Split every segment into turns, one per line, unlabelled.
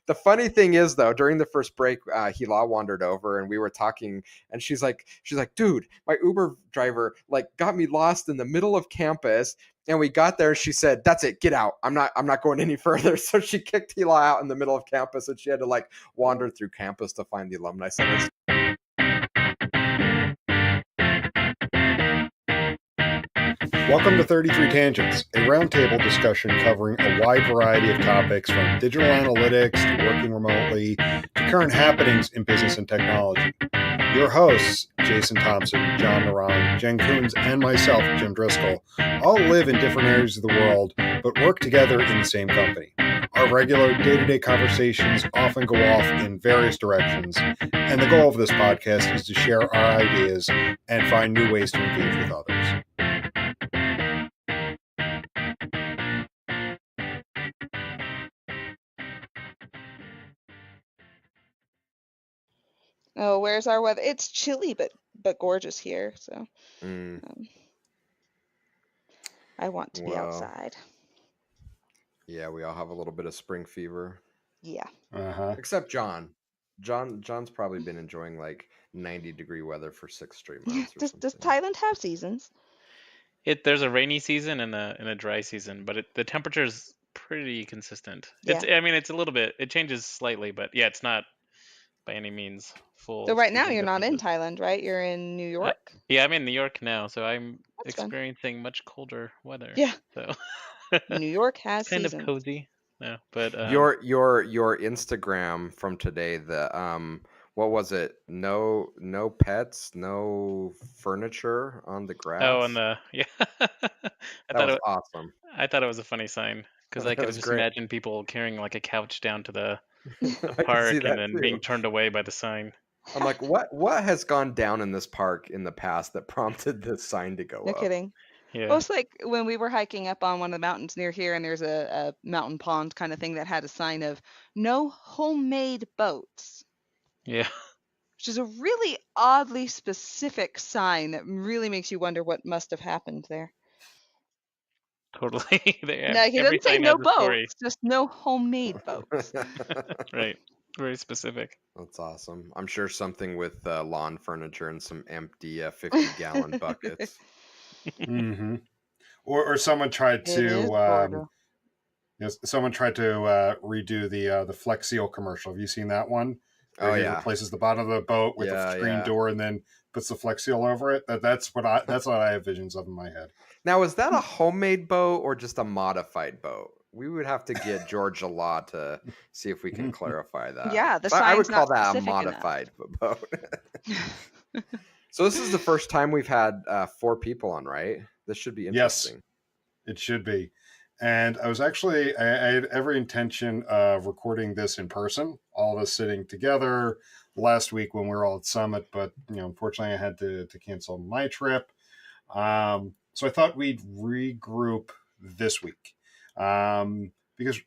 The funny thing is, though, during the first break, Hila wandered over and we were talking, and she's like, dude, my Uber driver like got me lost in the middle of campus. And we got there. She said, "That's it. Get out. I'm not going any further." So she kicked Hila out in the middle of campus, and she had to like wander through campus to find the alumni centers.
Welcome to 33 Tangents, a roundtable discussion covering a wide variety of topics from digital analytics to working remotely to current happenings in business and technology. Your hosts, Jason Thompson, John Naran, Jen Coons, and myself, Jim Driscoll, all live in different areas of the world, but work together in the same company. Our regular day-to-day conversations often go off in various directions, and the goal of this podcast is to share our ideas and find new ways to engage with others.
Oh, where's our weather? It's chilly, but gorgeous here. So I want to be outside.
Yeah, we all have a little bit of spring fever.
Yeah.
Except John. John's probably been enjoying like 90-degree weather for 6 straight months.
Does Thailand have seasons?
There's a rainy season and a dry season, but the temperature is pretty consistent.
Yeah.
It's a little bit. It changes slightly, but yeah, it's not by any means full.
So right now you're not in Thailand, right? You're in New York?
Yeah, I'm in New York now, so I'm
That's
experiencing much colder weather.
Yeah.
So
New York has
kind
seasons.
of cozy. No, but
your Instagram from today, the what was it? No pets, no furniture on the grass.
Oh, and yeah.
That was awesome.
I thought it was a funny sign because I could just imagine people carrying like a couch down to the park and then being turned away by the sign.
I'm like, what has gone down in this park in the past that prompted this sign to go up?
No kidding.
Yeah.
Well, it's like when we were hiking up on one of the mountains near here, and there's a mountain pond kind of thing that had a sign of no homemade boats.
Yeah.
Which is a really oddly specific sign that really makes you wonder what must have happened there.
Totally.
No, he doesn't say no boats, just no homemade boats.
Right. Very specific.
That's awesome. I'm sure something with lawn furniture and some empty 50-gallon buckets.
Mm-hmm. Or someone tried to redo the Flex Seal commercial. Have you seen that one?
Where
he replaces the bottom of the boat with a screen door and then puts the Flex Seal over it. That's what I have visions of in my head.
Now, is that a homemade boat or just a modified boat? We would have to get Georgia Law to see if we can clarify that.
Yeah,
I would call that a modified boat. So this is the first time we've had 4 people on, right? This should be interesting.
Yes, it should be. And I had every intention of recording this in person, all of us sitting together last week when we were all at Summit, but unfortunately I had to cancel my trip. So I thought we'd regroup this week. Because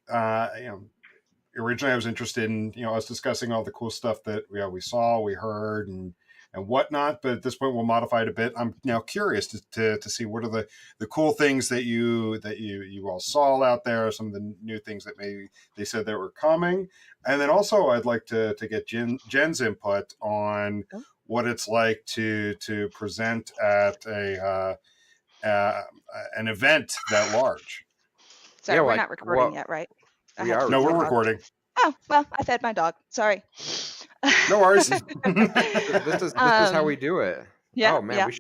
originally I was interested in us discussing all the cool stuff that we saw, we heard, and whatnot. But at this point, we'll modify it a bit. I'm now curious to see what are the cool things that you all saw out there, some of the new things that maybe they said that were coming, and then also I'd like to get Jen's input on what it's like to present at an event that large.
Sorry, we're not recording yet, right?
No, we're recording.
Oh, well, I fed my dog. Sorry.
No worries.
This is how we do it.
Yeah.
Oh man, we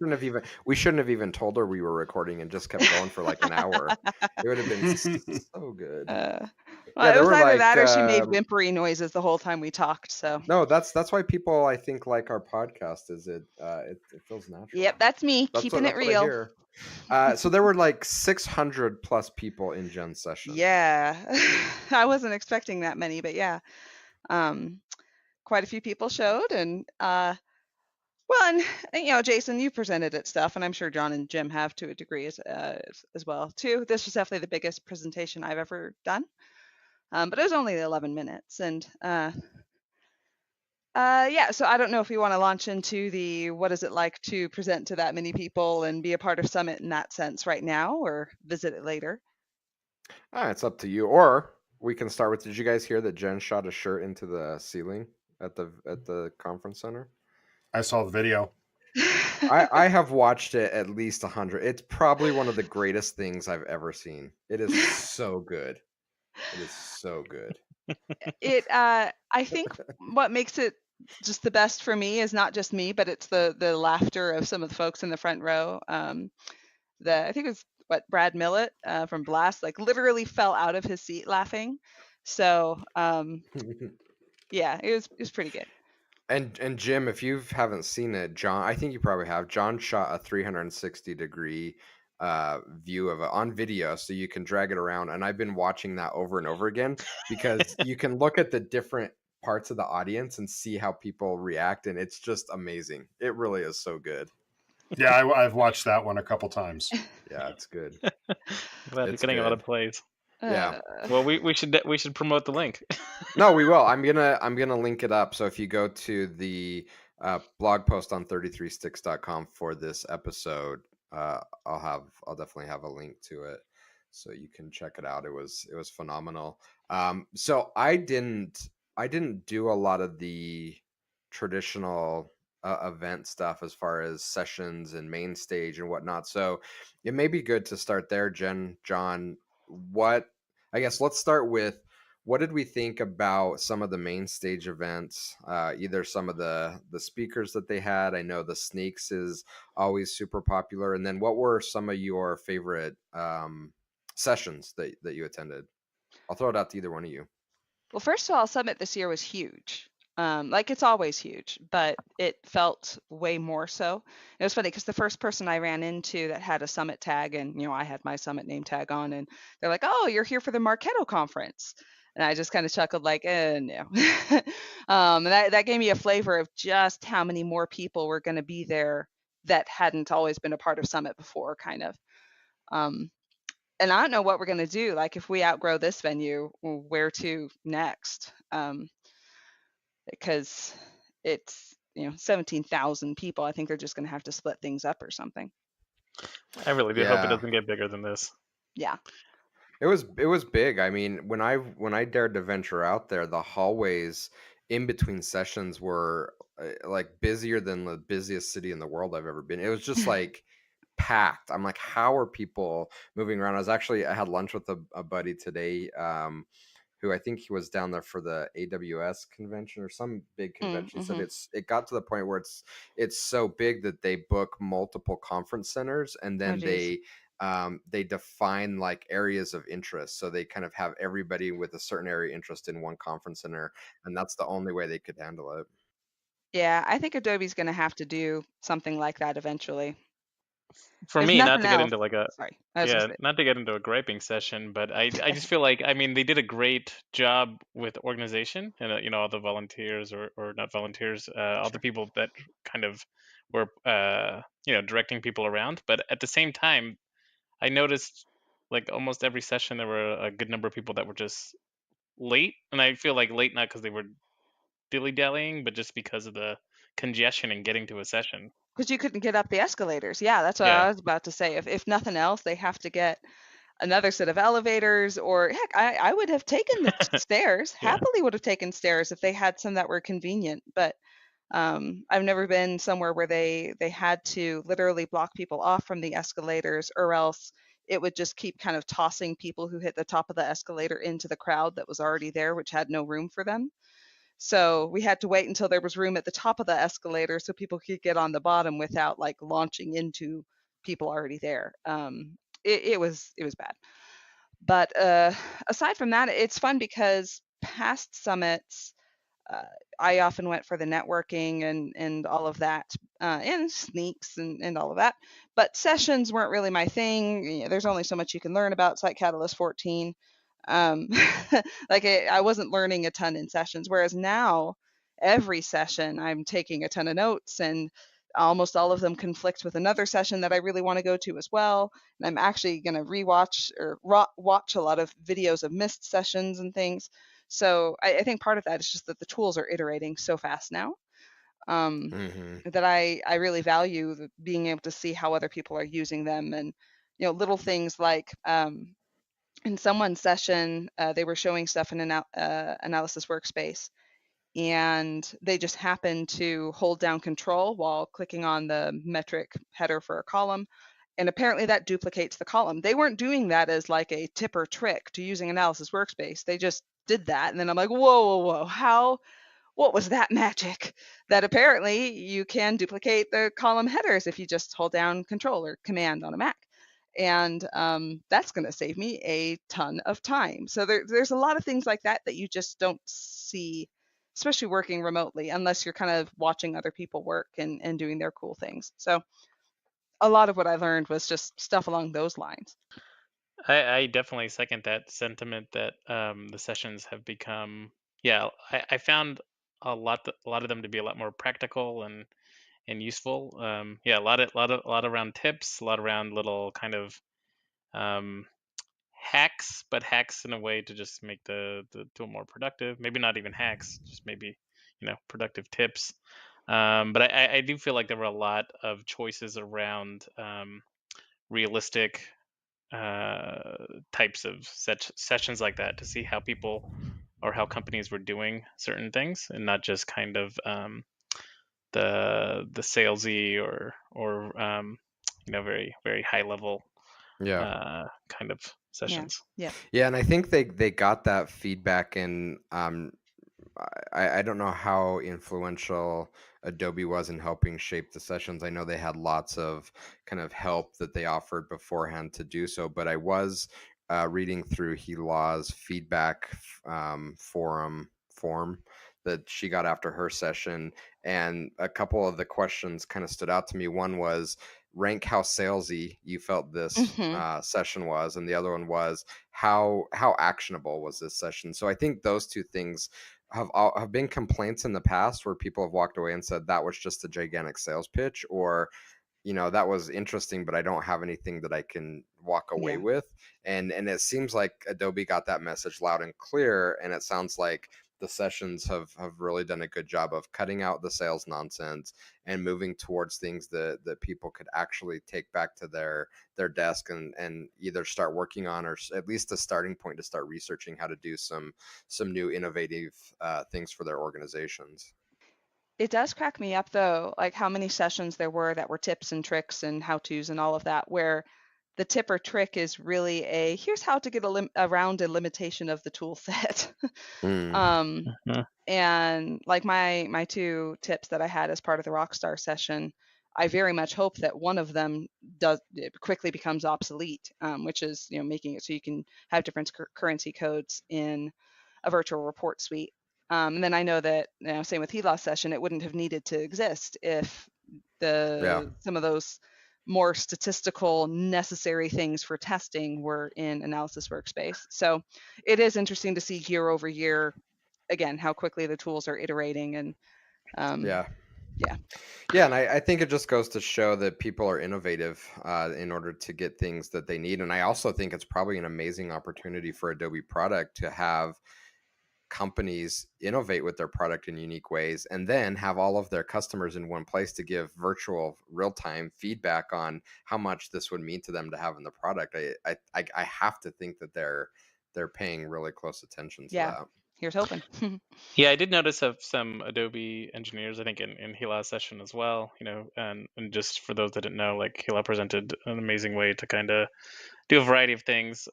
shouldn't have even told her we were recording and just kept going for like an hour. It would have been so good.
Well, it was either that or she made whimpery noises the whole time we talked. So
no, that's why people I think like our podcast is it feels natural.
Yep, that's me keeping it real.
So there were like 600 plus people in Jen's session.
Yeah, I wasn't expecting that many, but yeah, quite a few people showed, and Jason, you presented at stuff, and I'm sure John and Jim have to a degree as well too. This was definitely the biggest presentation I've ever done, but it was only 11 minutes, and so I don't know if we want to launch into the what is it like to present to that many people and be a part of Summit in that sense right now, or visit it later.
It's up to you. Or we can start with, did you guys hear that Jen shot a shirt into the ceiling at the conference center?
I saw the video.
I have watched it at least 100. It's probably one of the greatest things I've ever seen. It is so good. It is so good.
I think what makes it just the best for me is not just me, but it's the laughter of some of the folks in the front row. I think it was Brad Millett from Blast, like literally fell out of his seat laughing. So yeah, it was pretty good.
And Jim, if you haven't seen it, John, I think you probably have. John shot a 360-degree view of it on video, so you can drag it around. And I've been watching that over and over again because you can look at the different parts of the audience and see how people react, and it's just amazing. It really is so good.
Yeah, I've watched that one a couple times.
Yeah, it's good.
Glad it's getting a lot of plays.
Yeah.
Well, we should promote the link.
No, we will. I'm gonna link it up. So if you go to the blog post on 33sticks.com for this episode, I'll definitely have a link to it, so you can check it out. It was phenomenal. So I didn't do a lot of the traditional event stuff as far as sessions and main stage and whatnot. So it may be good to start there, Jen, John. I guess let's start with, what did we think about some of the main stage events? Either some of the speakers that they had. I know the Sneaks is always super popular. And then what were some of your favorite sessions that you attended? I'll throw it out to either one of you.
Well, first of all, Summit this year was huge. Like it's always huge, but it felt way more so. It was funny because the first person I ran into that had a Summit tag, and I had my Summit name tag on, and they're like, "Oh, you're here for the Marketo conference." And I just kind of chuckled like, no. And that gave me a flavor of just how many more people were going to be there that hadn't always been a part of Summit before, kind of. And I don't know what we're going to do. Like if we outgrow this venue, where to next? Because it's 17,000 people. I think they're just going to have to split things up or something.
I really do hope it doesn't get bigger than this.
Yeah.
It was big. I mean, when I dared to venture out there, the hallways in between sessions were like busier than the busiest city in the world I've ever been. It was just like packed. I'm like, how are people moving around? I had lunch with a buddy today, who I think he was down there for the AWS convention or some big convention.
Mm-hmm.
He said it got to the point where it's so big that they book multiple conference centers, and then they define like areas of interest. So they kind of have everybody with a certain area of interest in one conference center, and that's the only way they could handle it.
Yeah, I think Adobe's going to have to do something like that eventually.
For me, not to get into like not to get into a griping session, but I just feel like, I mean, they did a great job with organization, and all the volunteers or not volunteers, all the people that kind of were directing people around. But at the same time, I noticed like almost every session there were a good number of people that were just late, and I feel like late not because they were dilly-dallying, but just because of the congestion in getting to a session.
Because you couldn't get up the escalators. Yeah, that's what I was about to say. If nothing else, they have to get another set of elevators, or heck, I would have taken the stairs. Happily would have taken stairs if they had some that were convenient. But I've never been somewhere where they had to literally block people off from the escalators, or else it would just keep kind of tossing people who hit the top of the escalator into the crowd that was already there, which had no room for them. So we had to wait until there was room at the top of the escalator so people could get on the bottom without like launching into people already there. It was bad. But aside from that, it's fun because past summits, I often went for the networking and all of that, and sneaks and all of that. But sessions weren't really my thing. There's only so much you can learn about Site Catalyst 14. I wasn't learning a ton in sessions, whereas now every session I'm taking a ton of notes, and almost all of them conflict with another session that I really want to go to as well. And I'm actually going to rewatch or watch a lot of videos of missed sessions and things. So I think part of that is just that the tools are iterating so fast now, that I really value being able to see how other people are using them, and little things like in someone's session, they were showing stuff in an analysis workspace, and they just happened to hold down control while clicking on the metric header for a column. And apparently that duplicates the column. They weren't doing that as like a tip or trick to using analysis workspace. They just did that. And then I'm like, whoa, what was that magic? That apparently you can duplicate the column headers if you just hold down Control or Command on a Mac. And that's going to save me a ton of time. So there's a lot of things like that that you just don't see, especially working remotely, unless you're kind of watching other people work and doing their cool things. So a lot of what I learned was just stuff along those lines.
I definitely second that sentiment that the sessions have become, yeah, I found a lot of them to be a lot more practical and useful. Yeah, a lot around tips, a lot around little kind of hacks, but hacks in a way to just make the tool more productive. Maybe not even hacks, just maybe productive tips. But I do feel like there were a lot of choices around realistic types of sessions like that to see how people or how companies were doing certain things, and not just kind of the salesy or very very high level kind of sessions.
Yeah.
And I think they got that feedback, and I don't know how influential Adobe was in helping shape the sessions. I know they had lots of kind of help that they offered beforehand to do so, but I was reading through Hila's feedback form that she got after her session, and a couple of the questions kind of stood out to me. One was, rank how salesy you felt this session was, and the other one was, how actionable was this session. So I think those two things have been complaints in the past where people have walked away and said that was just a gigantic sales pitch, or that was interesting, but I don't have anything that I can walk away with. And it seems like Adobe got that message loud and clear, and it sounds like the sessions have really done a good job of cutting out the sales nonsense and moving towards things that people could actually take back to their desk and either start working on, or at least a starting point to start researching how to do some new innovative things for their organizations.
It does crack me up though, like how many sessions there were that were tips and tricks and how-tos and all of that, where the tip or trick is really here's how to get around a limitation of the tool set. And like my two tips that I had as part of the Rockstar session, I very much hope that one of them quickly becomes obsolete, which is making it so you can have different currency codes in a virtual report suite. And then I know that same with Hila's session, it wouldn't have needed to exist if some of those more statistical necessary things for testing were in analysis workspace. So it is interesting to see year over year, again, how quickly the tools are iterating. And
and I think it just goes to show that people are innovative in order to get things that they need. And I also think it's probably an amazing opportunity for Adobe product to have companies innovate with their product in unique ways, and then have all of their customers in one place to give virtual real-time feedback on how much this would mean to them to have in the product. I have to think that they're paying really close attention to that.
Here's hoping.
Yeah, I did notice of some Adobe engineers, I think in Hila's session as well, and just for those that didn't know, like Hila presented an amazing way to kind of do a variety of things,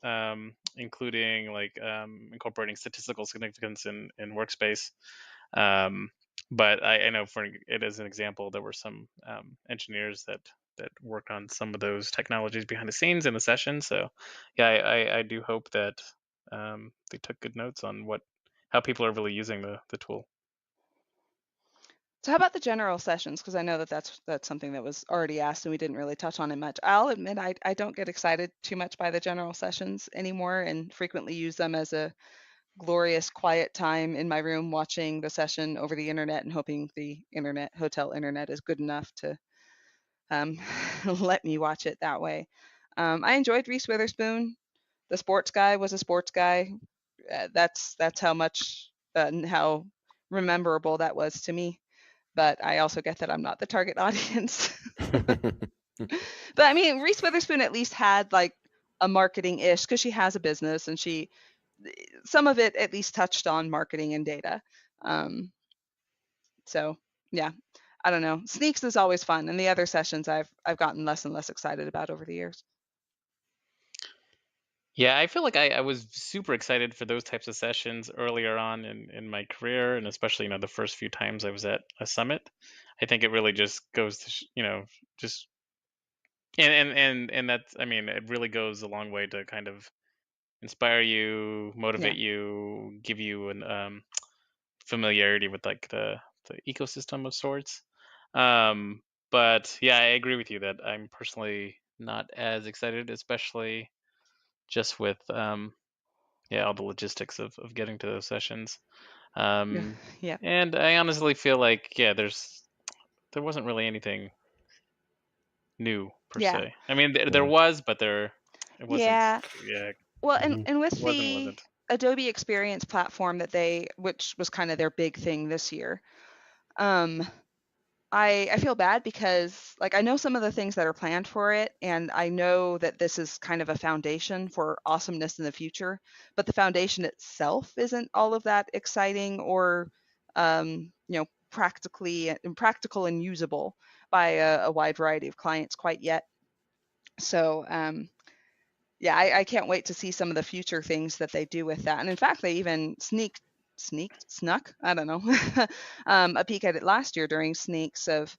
including like incorporating statistical significance in workspace. But I know for it as an example, there were some engineers that worked on some of those technologies behind the scenes in the session. So yeah, I do hope that they took good notes on how people are really using the tool.
So how about the general sessions? Because I know that that's something that was already asked and we didn't really touch on it much. I'll admit I don't get excited too much by the general sessions anymore, and frequently use them as a glorious quiet time in my room watching the session over the internet and hoping the hotel internet is good enough to let me watch it that way. I enjoyed Reese Witherspoon. The sports guy was a sports guy. That's how much how rememberable that was to me. But I also get that I'm not the target audience. But I mean, Reese Witherspoon at least had like a marketing-ish, because she has a business and some of it at least touched on marketing and data. So yeah, I don't know. Sneaks is always fun, and the other sessions I've gotten less and less excited about over the years.
Yeah, I feel like I was super excited for those types of sessions earlier on in my career, and especially the first few times I was at a summit. I think it really just goes to just and that's, I mean, it really goes a long way to kind of inspire you, motivate you, give you an familiarity with like the ecosystem of sorts. Um, but yeah, I agree with you that I'm personally not as excited, especially just with all the logistics of getting to those sessions.
Yeah.
And I honestly feel like there wasn't really anything new per
Yeah.
se. I mean, there was, but it wasn't.
Yeah.
Yeah,
Well,
Mhm.
and with
wasn't.
the Adobe Experience platform which was kind of their big thing this year, I feel bad because like I know some of the things that are planned for it, and I know that this is kind of a foundation for awesomeness in the future, but the foundation itself isn't all of that exciting or practical and usable by a wide variety of clients quite yet. So yeah, I can't wait to see some of the future things that they do with that. And in fact, they even snuck, I don't know, a peek at it last year during Sneaks of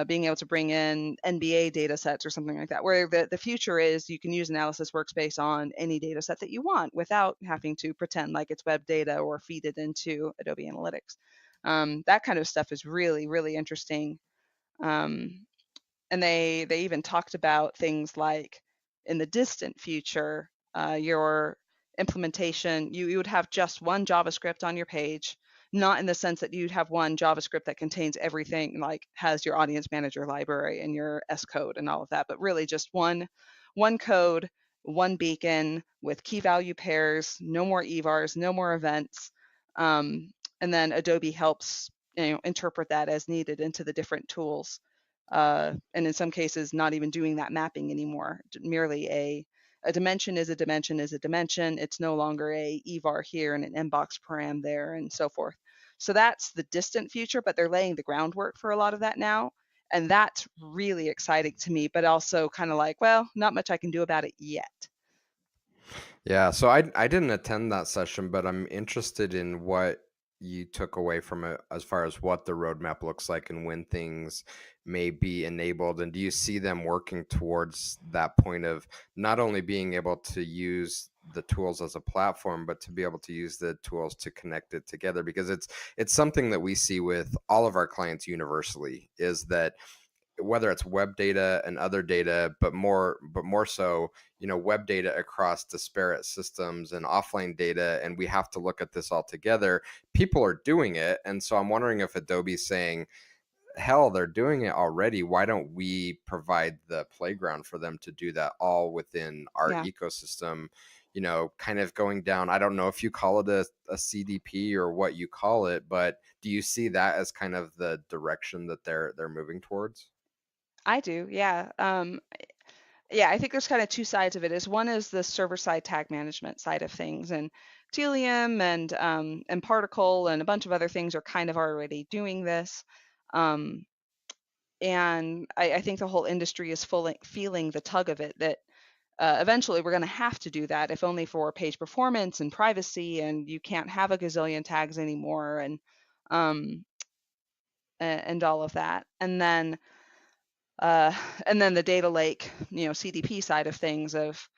being able to bring in NBA data sets or something like that, where the future is you can use Analysis Workspace on any data set that you want without having to pretend like it's web data or feed it into Adobe Analytics. That kind of stuff is really, really interesting. And they even talked about things like in the distant future, your implementation, you would have just one JavaScript on your page, not in the sense that you'd have one JavaScript that contains everything, like has your audience manager library and your S code and all of that, but really just one code, one beacon with key value pairs, no more EVARs, no more events. And then Adobe helps interpret that as needed into the different tools. And in some cases, not even doing that mapping anymore. Merely a dimension is a dimension is a dimension. It's no longer a EVAR here and an inbox param there and so forth. So that's the distant future, but they're laying the groundwork for a lot of that now. And that's really exciting to me, but also kind of like, well, not much I can do about it yet.
Yeah, so I didn't attend that session, but I'm interested in what you took away from it as far as what the roadmap looks like and when things may be enabled. And do you see them working towards that point of not only being able to use the tools as a platform, but to be able to use the tools to connect it together? Because it's something that we see with all of our clients universally, is that whether it's web data and other data, but more so, web data across disparate systems and offline data, and we have to look at this all together. People are doing it, and so I'm wondering if Adobe's saying, hell, they're doing it already. Why don't we provide the playground for them to do that all within our ecosystem? Kind of going down, I don't know if you call it a CDP or what you call it, but do you see that as kind of the direction that they're moving towards?
I do, yeah. Yeah, I think there's kind of two sides of it. One is the server side tag management side of things, and Telium and Particle and a bunch of other things are kind of already doing this. And I think the whole industry is feeling the tug of it, that eventually we're going to have to do that, if only for page performance and privacy, and you can't have a gazillion tags anymore, and all of that. And then the data lake, CDP side of things of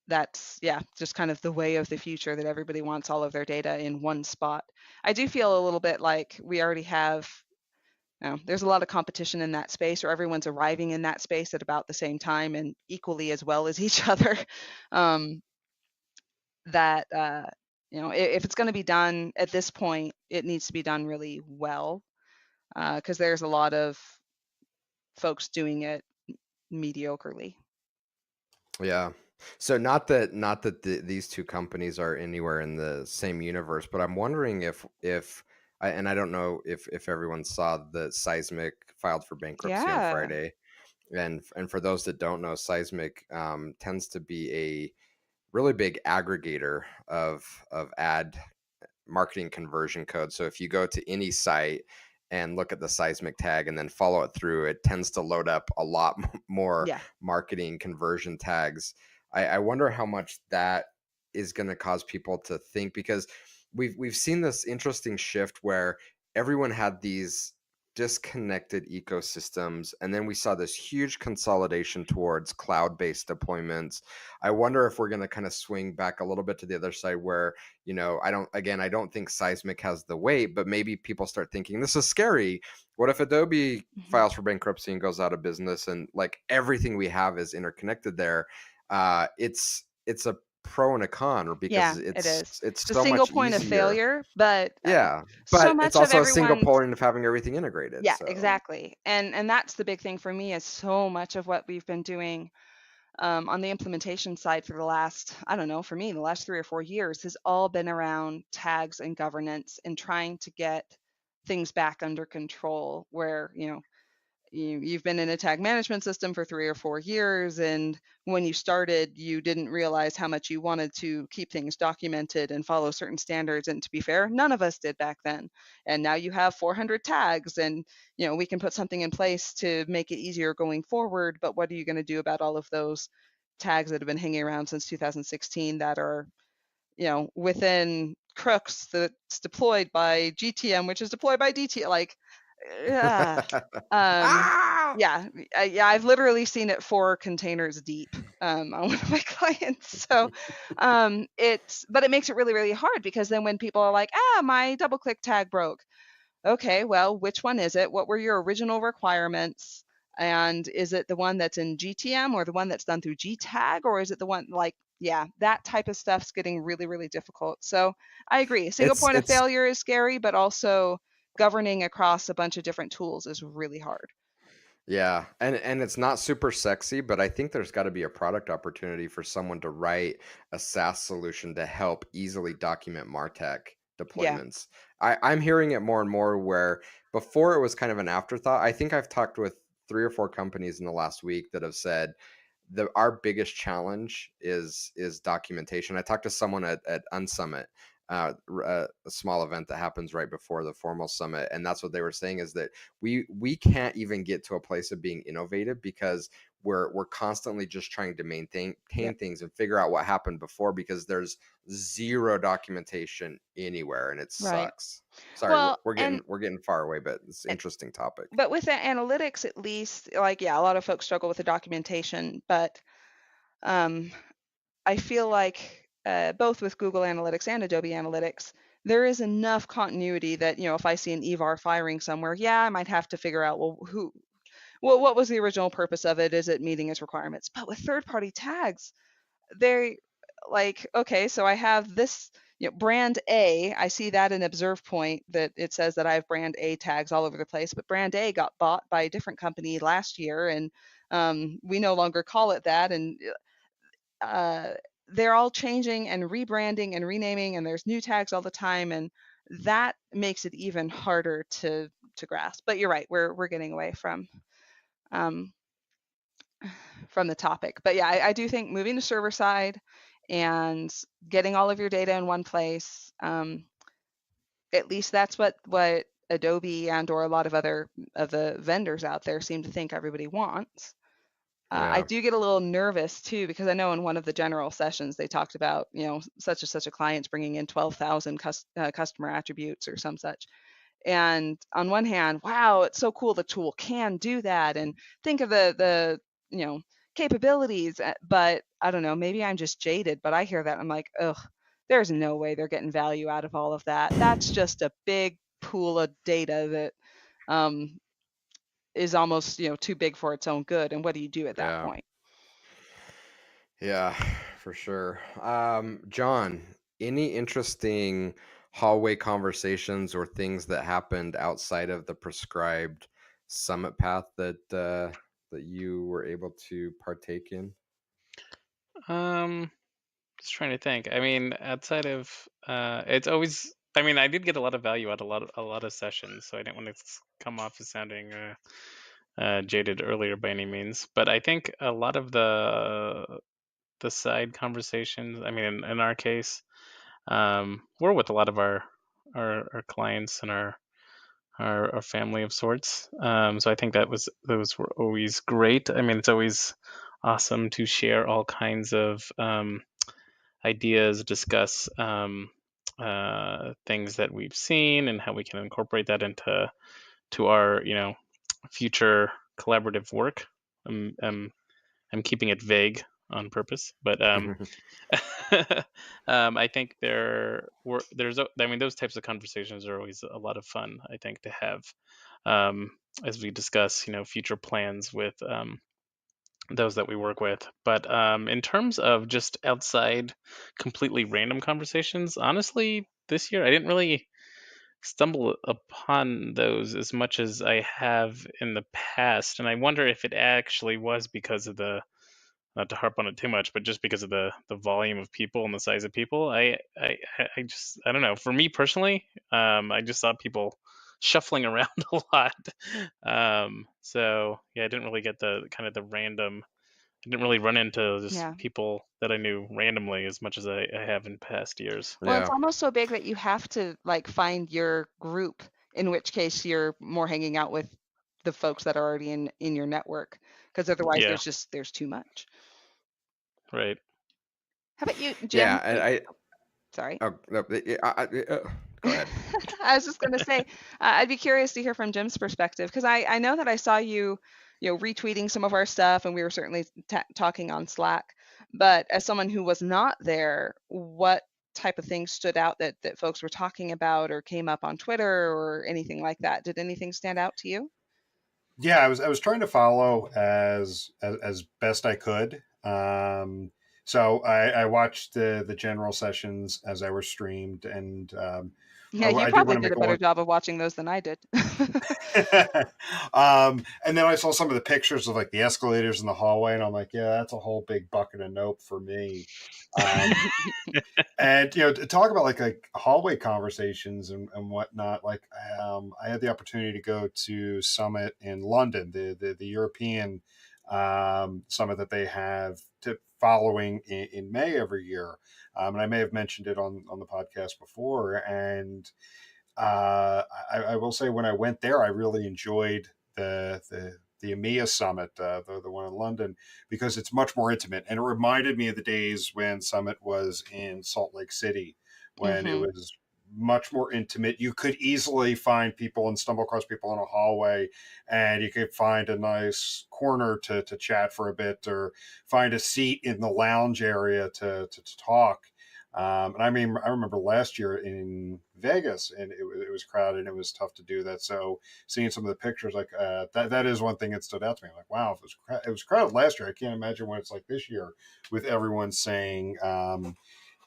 that's just kind of the way of the future, that everybody wants all of their data in one spot. I do feel a little bit like we already have, there's a lot of competition in that space, or everyone's arriving in that space at about the same time and equally as well as each other. That if it's going to be done at this point, it needs to be done really well, because there's a lot of folks doing it mediocrely.
Yeah. So not that these two companies are anywhere in the same universe, but I'm wondering if and I don't know if everyone saw the Sizmek filed for bankruptcy on Friday. And for those that don't know, Sizmek tends to be a really big aggregator of ad marketing conversion code. So if you go to any site and look at the Sizmek tag and then follow it through, it tends to load up a lot more marketing conversion tags. I wonder how much that is going to cause people to think, because we've seen this interesting shift where everyone had these disconnected ecosystems, and then we saw this huge consolidation towards cloud-based deployments. I wonder if we're going to kind of swing back a little bit to the other side where, I don't think Sizmek has the weight, but maybe people start thinking, this is scary. What if Adobe files for bankruptcy and goes out of business, and like everything we have is interconnected there? It's a pro and a con, or because
it is.
it's
the
so
single
much
point
easier.
of failure, but
Yeah,
so
but
much
it's also
of
a single
everyone's
point of having everything integrated.
yeah,
So
exactly. And that's the big thing for me, is so much of what we've been doing on the implementation side for the last, I don't know, for me, the last 3 or 4 years has all been around tags and governance and trying to get things back under control, where, you've been in a tag management system for 3 or 4 years, and when you started, you didn't realize how much you wanted to keep things documented and follow certain standards. And to be fair, none of us did back then. And now you have 400 tags, and we can put something in place to make it easier going forward. But what are you going to do about all of those tags that have been hanging around since 2016 that are within crooks that's deployed by GTM, which is deployed by DTM? Like, yeah. Yeah, I've literally seen it 4 containers deep on one of my clients. So but it makes it really, really hard, because then when people are like, my double click tag broke. Okay, well, which one is it? What were your original requirements? And is it the one that's in GTM, or the one that's done through GTag, or is it the one that type of stuff's getting really, really difficult. So I agree. Single point of failure is scary, but also governing across a bunch of different tools is really hard.
Yeah, and it's not super sexy, but I think there's got to be a product opportunity for someone to write a SaaS solution to help easily document MarTech deployments. I'm hearing it more and more, where before it was kind of an afterthought. I think I've talked with 3 or 4 companies in the last week that have said our biggest challenge is documentation. I talked to someone at UnSummit, a small event that happens right before the formal summit, and that's what they were saying, is that we can't even get to a place of being innovative, because we're constantly just trying to maintain things and figure out what happened before, because there's zero documentation anywhere, and it sucks. Sorry,
well,
we're getting far away, but it's an interesting topic.
But with the analytics, at least, a lot of folks struggle with the documentation, but I feel like both with Google Analytics and Adobe Analytics, there is enough continuity that, if I see an EVAR firing somewhere, I might have to figure out, what was the original purpose of it? Is it meeting its requirements? But with third-party tags, they like, okay, so I have this, brand A. I see that in Observe Point that it says that I have brand A tags all over the place, but brand A got bought by a different company last year, and we no longer call it that. And they're all changing and rebranding and renaming, and there's new tags all the time, and that makes it even harder to grasp. But you're right, we're getting away from the topic. But I do think moving to server side and getting all of your data in one place, at least that's what Adobe and or a lot of other of the vendors out there seem to think everybody wants. I do get a little nervous too, because I know in one of the general sessions they talked about, such and such a client's bringing in 12,000 customer attributes or some such. And on one hand, wow, it's so cool the tool can do that, and think of the capabilities. But I don't know, maybe I'm just jaded, but I hear that, I'm like, ugh, there's no way they're getting value out of all of that. That's just a big pool of data that is almost too big for its own good. And what do you do at that point?
Yeah, for sure. John, any interesting hallway conversations or things that happened outside of the prescribed summit path that you were able to partake in?
Just trying to think. I mean, outside of it's always. I mean, I did get a lot of value out of a lot of sessions, so I didn't want to come off as sounding jaded earlier by any means, but I think a lot of the side conversations, I mean, in our case, we're with a lot of our clients and our family of sorts. So I think those were always great. I mean, it's always awesome to share all kinds of ideas, discuss things that we've seen and how we can incorporate that into our future collaborative work. I'm keeping it vague on purpose, but I think I mean, those types of conversations are always a lot of fun, I think, to have as we discuss, future plans with those that we work with. But in terms of just outside, completely random conversations, honestly, this year I didn't really stumble upon those as much as I have in the past, and I wonder if it actually was because of not to harp on it too much, but just because of the volume of people and the size of people. I don't know. For me personally, I just saw people shuffling around a lot. So yeah, I didn't really get the kind of the random. I didn't really run into just people that I knew randomly as much as I have in past years.
Well, it's almost so big that you have to like find your group, in which case you're more hanging out with the folks that are already in your network, because otherwise there's too much.
Right.
How about you, Jim?
Yeah, and
sorry.
Oh, no, go ahead.
I was just going to say, I'd be curious to hear from Jim's perspective, because I know that I saw you retweeting some of our stuff, and we were certainly talking on Slack. But as someone who was not there, what type of things stood out that folks were talking about or came up on Twitter or anything like that? Did anything stand out to you?
Yeah, I was trying to follow as best I could. So I watched the general sessions as they were streamed, and
yeah, you probably did a better job of watching those than I did.
And then I saw some of the pictures of like the escalators in the hallway, and I'm like, yeah, that's a whole big bucket of nope for me. And to talk about like hallway conversations and whatnot, like I had the opportunity to go to Summit in London, the European summit that they have following in May every year, and I may have mentioned it on the podcast before. And I will say, when I went there, I really enjoyed the EMEA Summit, the one in London, because it's much more intimate, and it reminded me of the days when Summit was in Salt Lake City, when it was much more intimate. You could easily find people and stumble across people in a hallway, and you could find a nice corner to chat for a bit, or find a seat in the lounge area to talk. And I mean, I remember last year in Vegas, and it was crowded, and it was tough to do that. So seeing some of the pictures, like that is one thing that stood out to me. Like, wow, if it was crowded last year, I can't imagine what it's like this year, with everyone saying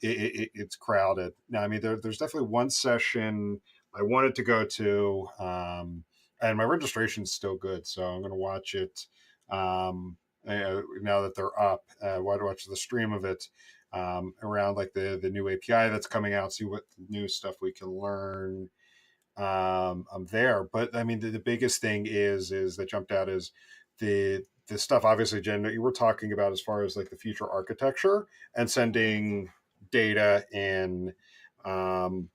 it's crowded. Now, I mean, there's definitely one session I wanted to go to, and my registration's still good, so I'm going to watch it now that they're up. Watch the stream of it. Around like the new API that's coming out, see what new stuff we can learn there. But I mean, the biggest thing is that jumped out is the stuff, obviously, Jen, that you were talking about as far as like the future architecture and sending data in, and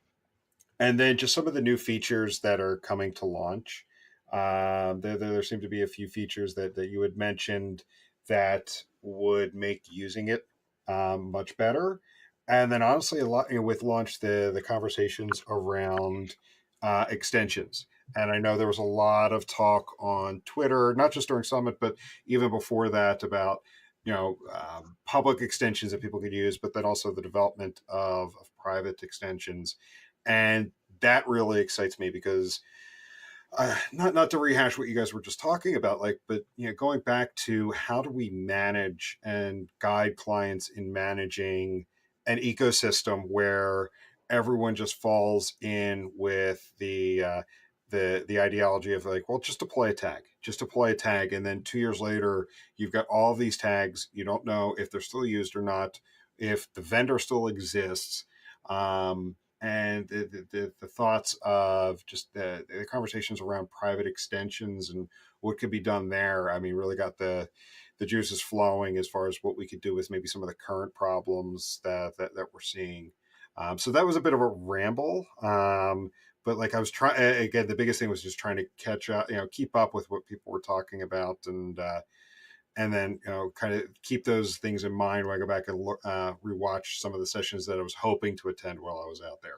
then just some of the new features that are coming to launch. There seem to be a few features that you had mentioned that would make using it much better. And then honestly, a lot with launch, the conversations around extensions. And I know there was a lot of talk on Twitter, not just during Summit, but even before that, about public extensions that people could use, but then also the development of private extensions. And that really excites me, because not to rehash what you guys were just talking about, but going back to how do we manage and guide clients in managing an ecosystem where everyone just falls in with the ideology of like, well, just deploy a tag, and then 2 years later you've got all of these tags. You don't know if they're still used or not, if the vendor still exists. and the thoughts of just the conversations around private extensions and what could be done there. I mean, really got the juices flowing as far as what we could do with maybe some of the current problems that we're seeing. So that was a bit of a ramble. But like I was trying again, the biggest thing was just trying to catch up, keep up with what people were talking about, and then kind of keep those things in mind when I go back and rewatch some of the sessions that I was hoping to attend while I was out there.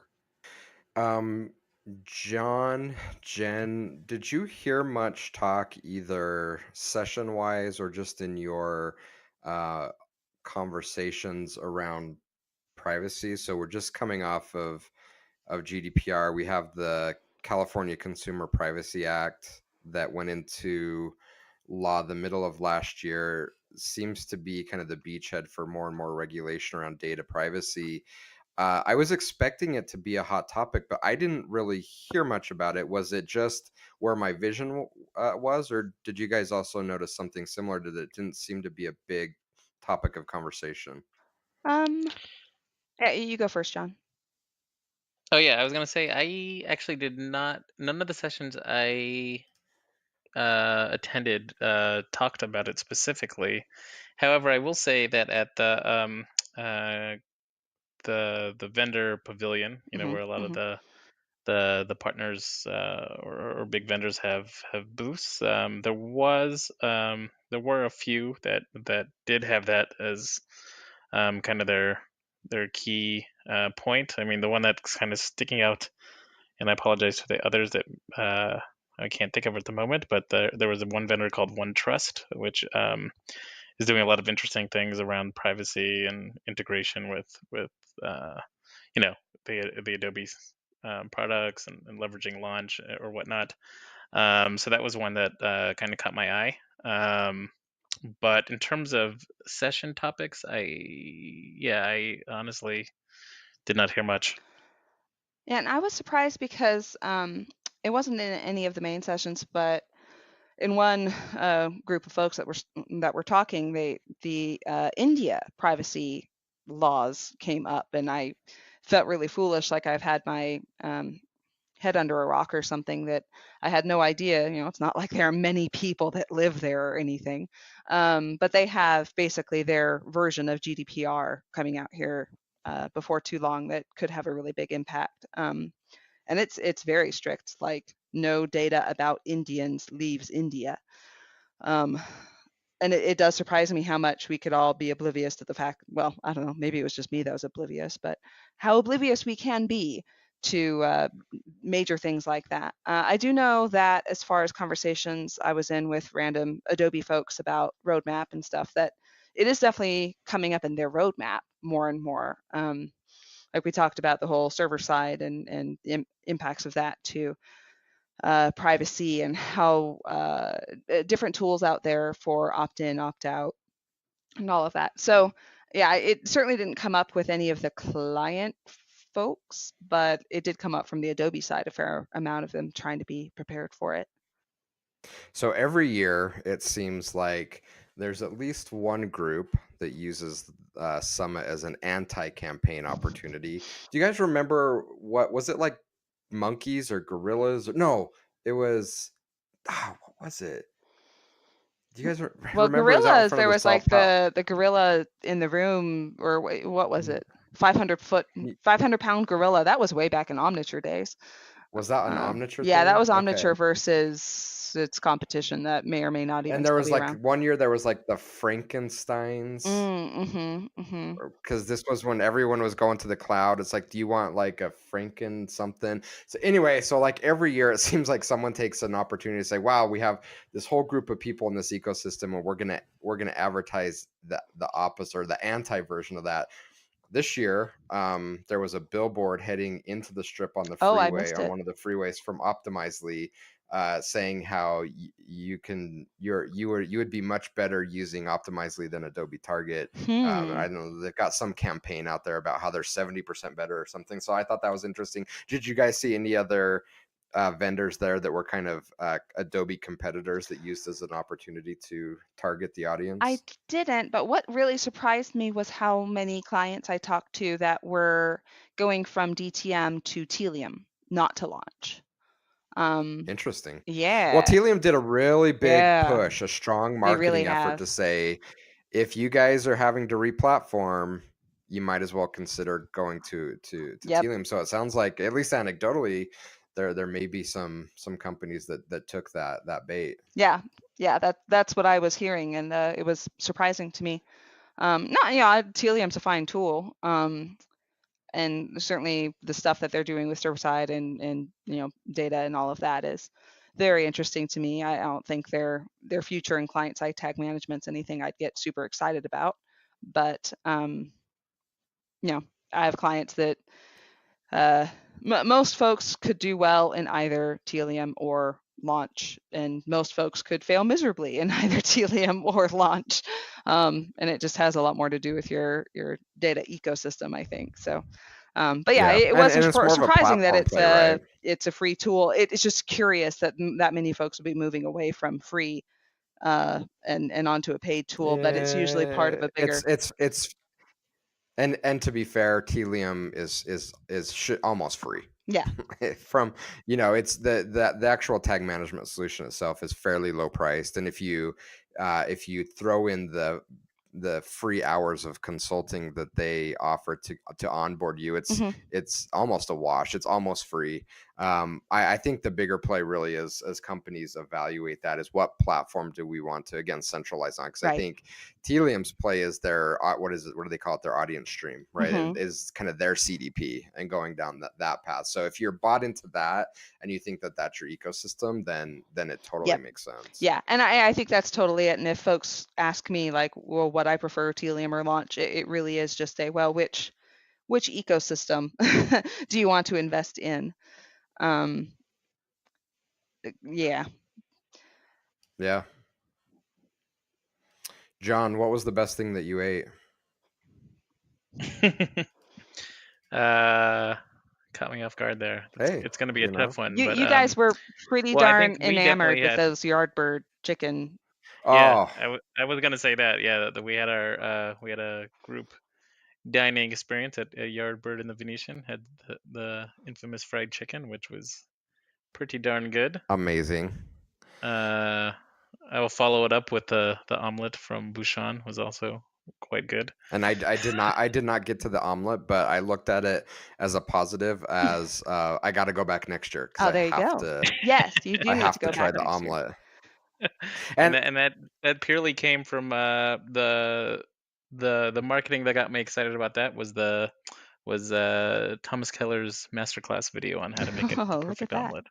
John, Jen, did you hear much talk either session wise or just in your conversations around privacy? So we're just coming off of GDPR. We have the California Consumer Privacy Act that went into law the middle of last year. Seems to be kind of the beachhead for more and more regulation around data privacy. I was expecting it to be a hot topic, but I didn't really hear much about it. Was it just where my vision was, or did you guys also notice something similar to that? It didn't seem to be a big topic of conversation.
Yeah, you go first, John.
Oh yeah, I was gonna say I actually did not. None of the sessions I attended talked about it specifically. However, I will say that at the vendor pavilion, where a lot of the partners or big vendors have booths, there were a few that did have that as kind of their key point. I mean, the one that's kind of sticking out, and I apologize for the others that I can't think of at the moment, but there was one vendor called OneTrust, which is doing a lot of interesting things around privacy and integration with the Adobe products and leveraging Launch or whatnot. So that was one that kind of caught my eye. But in terms of session topics, I honestly did not hear much.
Yeah, and I was surprised because it wasn't in any of the main sessions, but in one group of folks that were talking, the India privacy laws came up, and I felt really foolish, like I've had my head under a rock or something, that I had no idea. It's not like there are many people that live there or anything, but they have basically their version of GDPR coming out here before too long that could have a really big impact. And it's very strict, like no data about Indians leaves India. And it does surprise me how much we could all be oblivious to the fact, well, I don't know, maybe it was just me that was oblivious, but how oblivious we can be to major things like that. I do know that as far as conversations I was in with random Adobe folks about roadmap and stuff, that it is definitely coming up in their roadmap more and more. Like we talked about the whole server side and the impacts of that to privacy, and how different tools out there for opt-in, opt-out, and all of that. So yeah, it certainly didn't come up with any of the client folks, but it did come up from the Adobe side, a fair amount of them trying to be prepared for it.
So every year, it seems like there's at least one group that uses Summit as an anti-campaign opportunity. Do you guys remember what was it, like monkeys or gorillas? No, it was what was it? Do you guys remember?
Gorillas, there was like the gorilla in the room, or what was it? 500-pound gorilla. That was way back in Omniture days.
Was that an Omniture
Yeah,
thing?
that was Omniture versus its competition that may or may not even.
And there was like
around.
one year there was like the Frankensteins. Because this was when everyone was going to the cloud. It's like, do you want like a Franken something? So anyway, so like every year it seems like someone takes an opportunity to say, wow, we have this whole group of people in this ecosystem, and we're gonna advertise the opposite or the anti version of that. This year, there was a billboard heading into the Strip on the freeway, on one of the freeways from Optimizely, saying how you would be much better using Optimizely than Adobe Target. I don't know, they've got some campaign out there about how they're 70% better or something. So I thought that was interesting. Did you guys see any other vendors there that were kind of Adobe competitors that used as an opportunity to target the audience?
I didn't, but what really surprised me was how many clients I talked to that were going from DTM to Telium, not to launch.
Interesting.
Yeah.
Well, Telium did a really big push, a strong marketing effort to say, if you guys are having to re-platform, you might as well consider going to Telium. So it sounds like, at least anecdotally, there may be some companies that took that bait.
Yeah, that's what I was hearing, and it was surprising to me. Telium's a fine tool, and certainly the stuff that they're doing with server side and data and all of that is very interesting to me. I don't think their future in client side tag management's anything I'd get super excited about, but I have clients that most folks could do well in either Telium or launch, and most folks could fail miserably in either Telium or launch. And it just has a lot more to do with your data ecosystem, I think. So, but yeah, it wasn't surprising that it's a free tool. It's just curious that that many folks will be moving away from free and onto a paid tool, but it's usually part of a bigger.
It's and to be fair, Telium is almost free.
Yeah.
From it's the actual tag management solution itself is fairly low priced, and if you throw in the free hours of consulting that they offer to onboard you, it's almost a wash. It's almost free. I think the bigger play really is, as companies evaluate that, is what platform do we want to, again, centralize on? Because I think Telium's play is their, what do they call it? Their audience stream, right? And is kind of their CDP and going down that path. So if you're bought into that and you think that that's your ecosystem, then it totally makes sense.
Yeah. And I think that's totally it. And if folks ask me like, well, what I prefer, Telium or launch, it really is just well, which ecosystem do you want to invest in? Yeah.
John, what was the best thing that you ate?
Caught me off guard there. It's going to be a tough one.
You guys were pretty darn enamored with those Yardbird chicken.
Yeah, I was going to say that. Yeah, that we had a group dining experience at Yardbird in the Venetian. Had the infamous fried chicken, which was pretty darn good.
Amazing.
I will follow it up with the omelet from Bouchon, was also quite good.
And I did not get to the omelet, but I looked at it as a positive, as I got to go back next year.
Oh, there you go. Yes, you do.
I
need
have
to go
try
back
the omelet.
And that purely came from the marketing that got me excited about that was Thomas Keller's masterclass video on how to make a perfect omelet.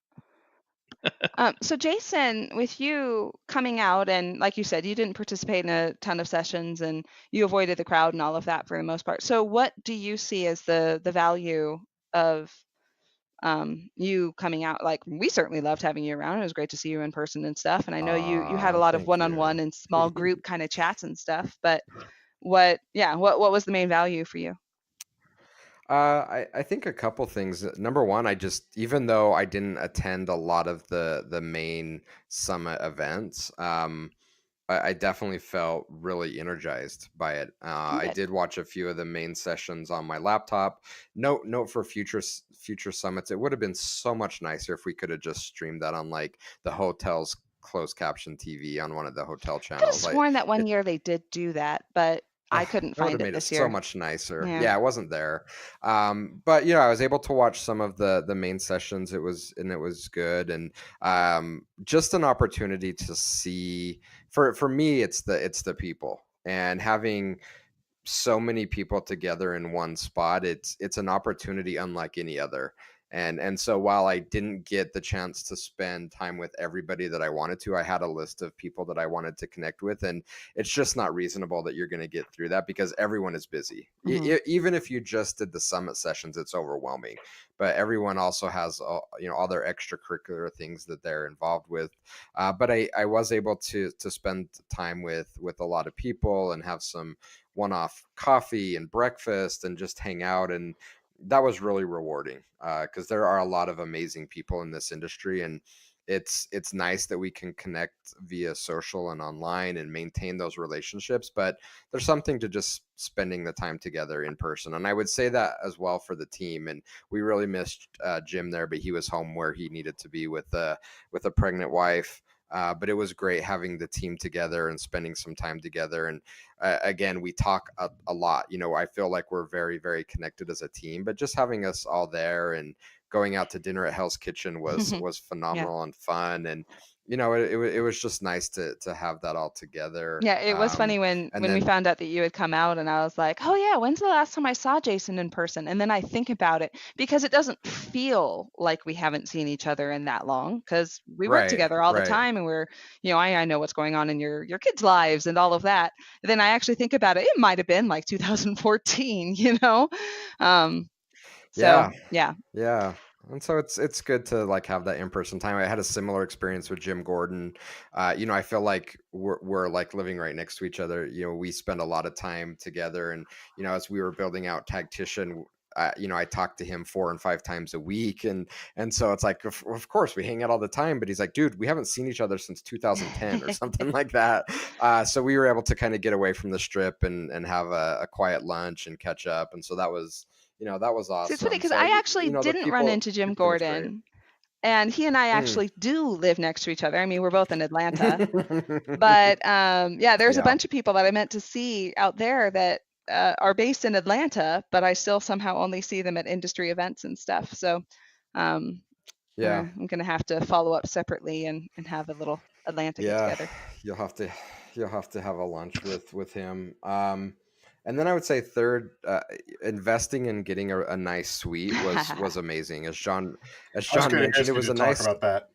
So Jason, with you coming out, and like you said, you didn't participate in a ton of sessions and you avoided the crowd and all of that for the most part. So what do you see as the value of you coming out? Like, we certainly loved having you around. It was great to see you in person and stuff. And I know you had a lot of one-on-one and small group kind of chats and stuff, but what was the main value for you?
I think a couple things. Number one, even though I didn't attend a lot of the main summit events, I definitely felt really energized by it. I did watch a few of the main sessions on my laptop. Note for future summits, it would have been so much nicer if we could have just streamed that on like the hotel's closed caption TV on one of the hotel channels.
I could have sworn that one year they did do that, but I couldn't find it this year.
So much nicer. Yeah, it wasn't there. But I was able to watch some of the main sessions. It was good, and just an opportunity to see. For me, it's the people, and having so many people together in one spot. It's an opportunity unlike any other. And so while I didn't get the chance to spend time with everybody that I wanted to, I had a list of people that I wanted to connect with. And it's just not reasonable that you're going to get through that because everyone is busy. Even if you just did the summit sessions, it's overwhelming. But everyone also has all their extracurricular things that they're involved with. But I was able to spend time with a lot of people and have some one-off coffee and breakfast and just hang out. And that was really rewarding, because there are a lot of amazing people in this industry, and it's nice that we can connect via social and online and maintain those relationships, but there's something to just spending the time together in person. And I would say that as well for the team. And we really missed Jim there, but he was home where he needed to be with a pregnant wife. But it was great having the team together and spending some time together. And again, we talk a lot. I feel like we're very, very connected as a team, but just having us all there and going out to dinner at Hell's Kitchen was phenomenal and fun. And it was just nice to have that all together.
Yeah, it was funny when we found out that you had come out, and I was like, oh yeah, when's the last time I saw Jason in person? And then I think about it, because it doesn't feel like we haven't seen each other in that long, because we work together all the time, and we're, I know what's going on in your kids' lives and all of that. And then I actually think about it, it might have been like 2014, So
yeah. And so it's good to like have that in-person time. I had a similar experience with Jim Gordon. I feel like we're like living right next to each other. We spend a lot of time together, and as we were building out Tactician, I talked to him 4 and 5 times a week, and so it's like, of course we hang out all the time, but he's like, dude, we haven't seen each other since 2010 or something like that. So we were able to kind of get away from the strip and have a quiet lunch and catch up, and so that was that was awesome.
It's funny because I actually didn't run into Jim Gordon, and he and I actually do live next to each other. I mean, we're both in Atlanta, but there's a bunch of people that I meant to see out there that are based in Atlanta, but I still somehow only see them at industry events and stuff. So I'm gonna have to follow up separately and have a little Atlanta get together.
You'll have to have a lunch with him. And then I would say third, investing in getting a nice suite was amazing. As John mentioned, it was a nice.
Talk about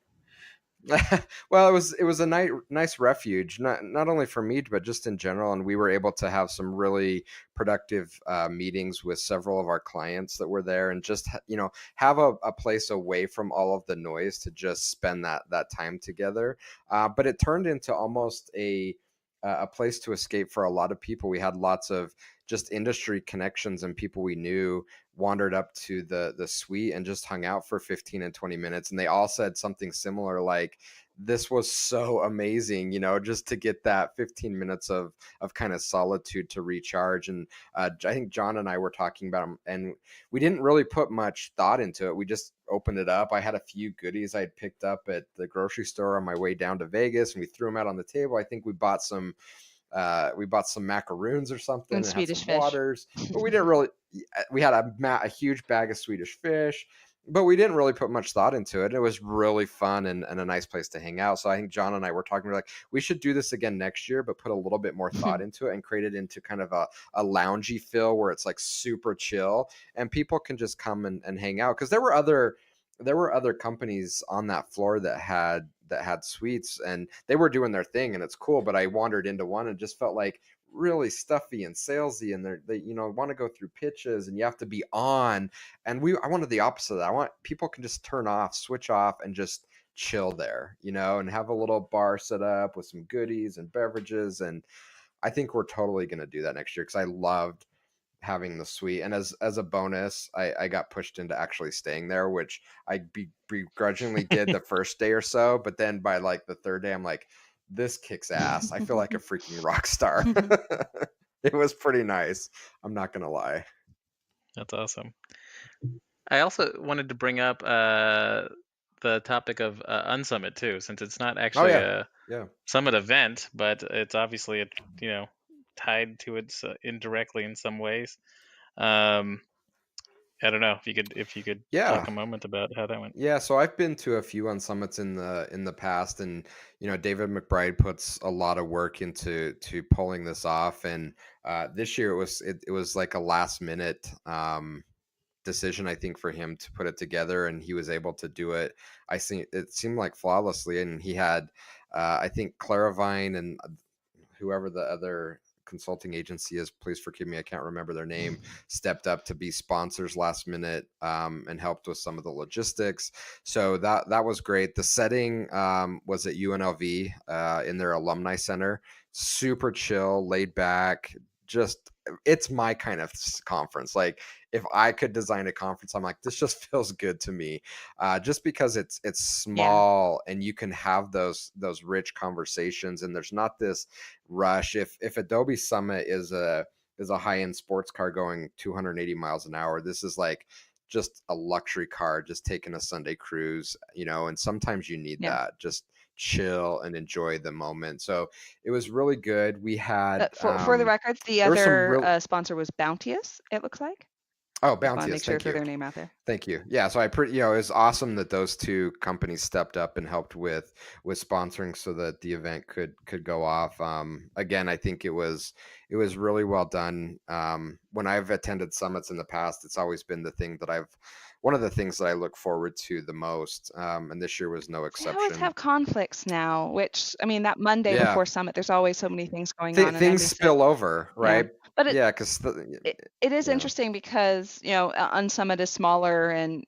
that.
Well, it was a nice refuge, not only for me, but just in general. And we were able to have some really productive meetings with several of our clients that were there, and just have a place away from all of the noise to just spend that time together. But it turned into almost a place to escape for a lot of people. We had lots of just industry connections, and people we knew wandered up to the suite and just hung out for 15 and 20 minutes. And they all said something similar, like, this was so amazing, just to get that 15 minutes of kind of solitude to recharge. And I think John and I were talking about them, and we didn't really put much thought into it. We just opened it up. I had a few goodies I'd picked up at the grocery store on my way down to Vegas, and we threw them out on the table. I think we bought some macaroons or something,
and Swedish fish.
Waters, but we didn't really. We had a huge bag of Swedish fish, but we didn't really put much thought into it. It was really fun and a nice place to hang out. So I think John and I were talking, we're like, we should do this again next year, but put a little bit more thought into it and create it into kind of a loungy feel where it's like super chill and people can just come and hang out. Because there were other companies on that floor that had suites, and they were doing their thing, and it's cool. But I wandered into one and just felt like really stuffy and salesy, and they want to go through pitches, and you have to be on. And I wanted the opposite of that. I want people can just turn off, switch off, and just chill there, and have a little bar set up with some goodies and beverages. And I think we're totally going to do that next year, because I loved having the suite. And as a bonus, I got pushed into actually staying there, which I begrudgingly did the first day or so, but then by like the third day, I'm like, this kicks ass. I feel like a freaking rock star. It was pretty nice, I'm not gonna lie.
That's awesome. I also wanted to bring up the topic of UnSummit too, since it's not actually a Summit event, but it's obviously tied to it indirectly in some ways. I don't know if you could talk a moment about how that went.
Yeah, so I've been to a few UnSummits in the past, and David McBride puts a lot of work into pulling this off. And this year it was like a last minute decision, I think, for him to put it together, and he was able to do it. I think it seemed like flawlessly, and he had I think Claravine and whoever the other consulting agency is, please forgive me, I can't remember their name, stepped up to be sponsors last minute and helped with some of the logistics. So that was great. The setting was at UNLV in their alumni center. Super chill, laid back, just it's my kind of conference. Like if I could design a conference, I'm like, this just feels good to me, just because it's small and you can have those rich conversations, and there's not this rush. If Adobe Summit is a high-end sports car going 280 miles an hour, this is like just a luxury car just taking a Sunday cruise, and sometimes you need that, just chill and enjoy the moment. So it was really good. We had
for the record, the other sponsor was Bounteous, it looks like.
Oh,
Just want to
Bounteous,
make sure
thank
throw
you.
their name out there.
Thank you. Yeah, so it was awesome that those two companies stepped up and helped with sponsoring so that the event could go off. Again, I think it was really well done. When I've attended summits in the past, it's always been one of the things that I look forward to the most. And this year was no exception.
I always have conflicts now, which, I mean, that Monday before summit, there's always so many things going on.
Things spill over, right?
But
because
it is interesting because, UnSummit is smaller and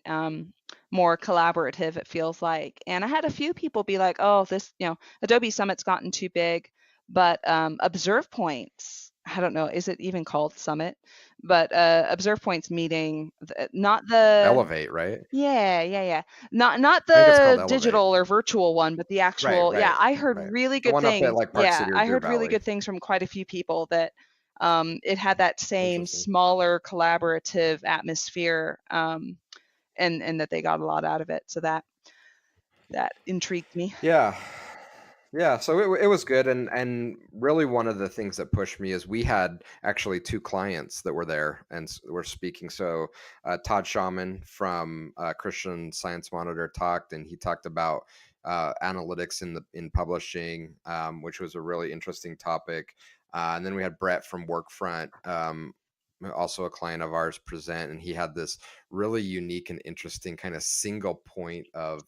more collaborative, it feels like. And I had a few people be like, oh, this, Adobe Summit's gotten too big, but Observe Points, I don't know, is it even called Summit? But Observe Points meeting, not the
Elevate, right?
Yeah. Not the digital or virtual one, but the actual.
Right,
yeah, I heard really good things.
Up at, like, Park City or
I heard
Deer
really
Valley.
good things from quite a few people that it had that same smaller collaborative atmosphere, and that they got a lot out of it. So that intrigued me.
Yeah, so it was good, and really one of the things that pushed me is we had actually two clients that were there and were speaking. So Todd Shaman from Christian Science Monitor talked, and he talked about analytics in publishing, which was a really interesting topic. And then we had Brett from Workfront, also a client of ours, present, and he had this really unique and interesting kind of single point of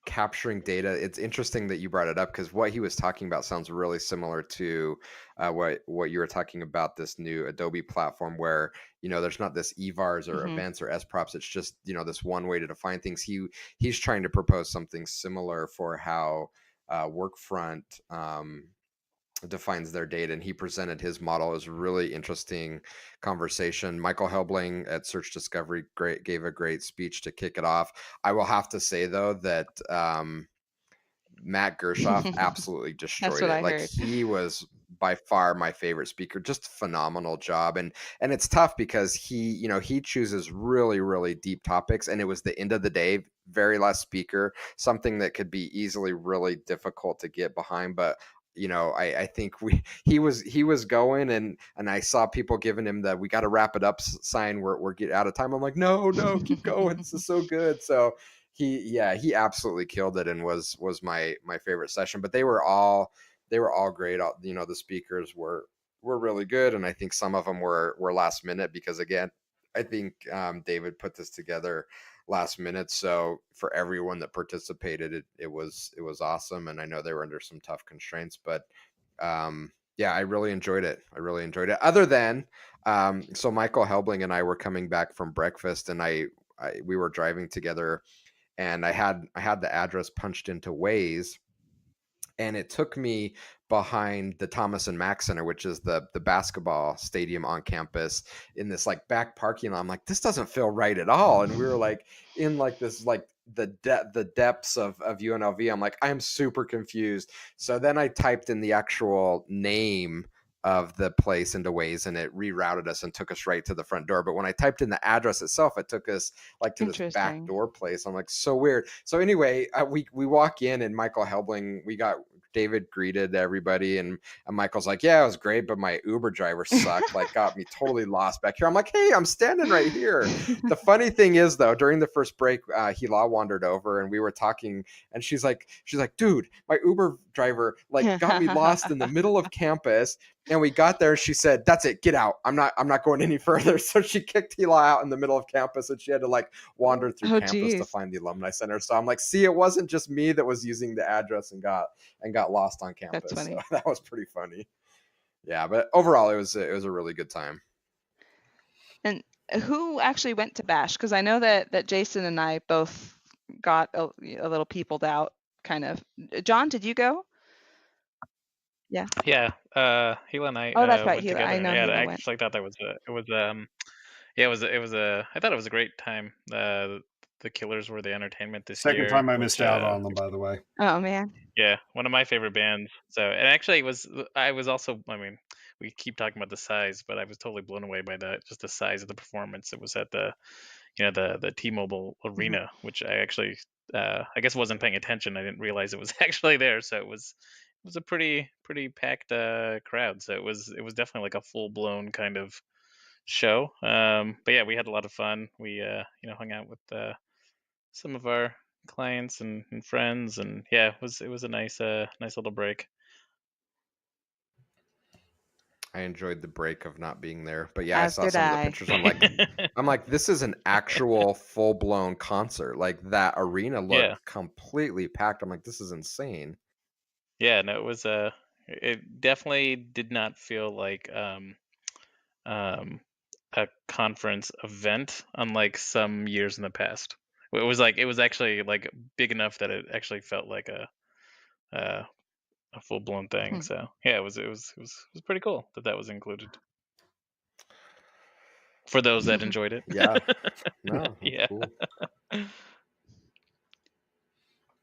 capturing data. It's interesting that you brought it up because what he was talking about sounds really similar to what you were talking about, this new Adobe platform where there's not this EVARs or events or SProps. It's just this one way to define things. He's trying to propose something similar for how Workfront defines their data, and he presented his model. It was a really interesting conversation. Michael Helbling at Search Discovery gave a great speech to kick it off. I will have to say though that Matt Gershoff absolutely destroyed
That's what
it.
I heard.
He was by far my favorite speaker. Just phenomenal job. And it's tough because he chooses really, really deep topics, and it was the end of the day, very last speaker, something that could be easily really difficult to get behind. But I think he was going, and I saw people giving him the "we got to wrap it up" sign. We're getting out of time. I'm like, no, keep going. This is so good. So he absolutely killed it, and was my favorite session. But they were all great. The speakers were really good, and I think some of them were last minute because, again, I think David put this together last minute. So for everyone that participated, it was awesome. And I know they were under some tough constraints, but I really enjoyed it. Other than so Michael Helbling and I were coming back from breakfast, and we were driving together, and I had the address punched into Waze, and it took me behind the Thomas and Mack Center, which is the basketball stadium on campus, in this like back parking lot. I'm like, this doesn't feel right at all. And we were like in like this, like the depths of UNLV. I'm like, I'm super confused. So then I typed in the actual name of the place into Waze, and it rerouted us and took us right to the front door. But when I typed in the address itself, it took us like to this back door place. I'm like, so weird. So anyway, we walk in, and Michael Helbling, David greeted everybody, and Michael's like, yeah, it was great, but my Uber driver sucked, like got me totally lost back here. I'm like, hey, I'm standing right here. The funny thing is though, during the first break, Hila wandered over, and we were talking, and she's like, dude, my Uber driver like got me lost in the middle of campus. And we got there, she said, that's it, get out. I'm not going any further. So she kicked Hila out in the middle of campus, and she had to like wander through campus to find the Alumni Center. So I'm like, see, it wasn't just me that was using the address and got lost on campus.
That's funny.
So that was pretty funny. Yeah, but overall it was a really good time.
And who actually went to Bash? Because I know that Jason and I both got a little peopled out, kind of. John, did you go? Yeah.
Yeah. Hila and I
Oh, that's right,
went
Hila.
together.
I know
Yeah,
Hila
I
went.
actually thought that was I thought it was a great time. The Killers were the entertainment this year.
Second time I missed out on them, by the way.
Oh man.
Yeah, one of my favorite bands. So, and actually, I was also. I mean, we keep talking about the size, but I was totally blown away by just the size of the performance. It was at the the T-Mobile Arena, which I actually I guess wasn't paying attention. I didn't realize it was actually there. So it was a pretty packed crowd. So it was definitely like a full blown kind of show. But yeah, we had a lot of fun. We hung out with some of our clients and friends, and yeah, it was a nice little break.
I enjoyed the break of not being there, but yeah, I
As
saw
did
some of the
I.
pictures. I'm like, this is an actual full blown concert. Like that arena looked completely packed. I'm like, this is insane.
Yeah, no, it was it definitely did not feel like a conference event, unlike some years in the past. It was actually like big enough that it actually felt like a full blown thing. So yeah, it was pretty cool that was included for those that enjoyed it.
Yeah. No.
Yeah.
Cool.